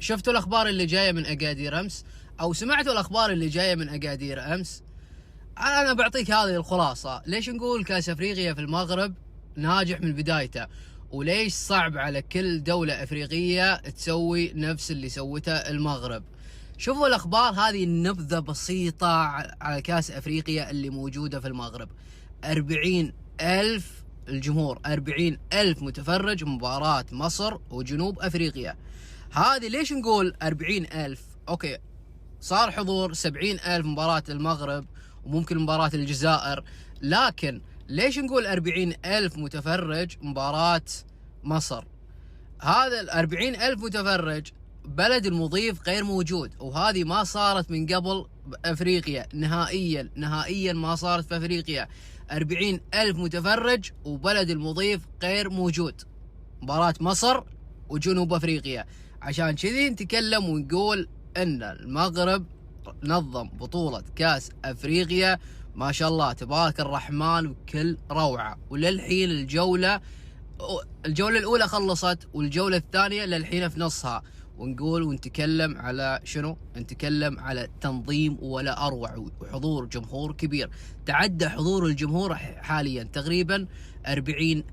شفتوا الأخبار اللي جاية من أكادير أمس، أو سمعتوا الأخبار اللي جاية من أكادير أمس؟ أنا بعطيك هذه الخلاصة. ليش نقول كأس أفريقيا في المغرب ناجح من بدايته، وليش صعب على كل دولة أفريقية تسوي نفس اللي سوته المغرب؟ شوفوا الأخبار هذه، نبذة بسيطة على كأس أفريقيا اللي موجودة في المغرب. 40,000 الجمهور، 40,000 متفرج مباراة مصر وجنوب أفريقيا. هذه ليش نقول 40,000؟ أوكي، صار حضور 70,000 مباراة المغرب وممكن مباراة الجزائر، لكن ليش نقول 40,000 متفرج مباراة مصر؟ هذا 40,000 متفرج بلد المضيف غير موجود، وهذه ما صارت من قبل بأفريقيا نهائيا ما صارت في أفريقيا. 40,000 متفرج وبلد المضيف غير موجود، مباراة مصر وجنوب أفريقيا. عشان كذي نتكلم ونقول ان المغرب نظم بطولة كاس افريقيا ما شاء الله تبارك الرحمن بكل روعة. وللحين الجولة الاولى خلصت، والجولة الثانية للحين في نصها، ونقول ونتكلم على شنو؟ نتكلم على تنظيم ولا اروع، وحضور جمهور كبير. تعدى حضور الجمهور حاليا تقريبا 400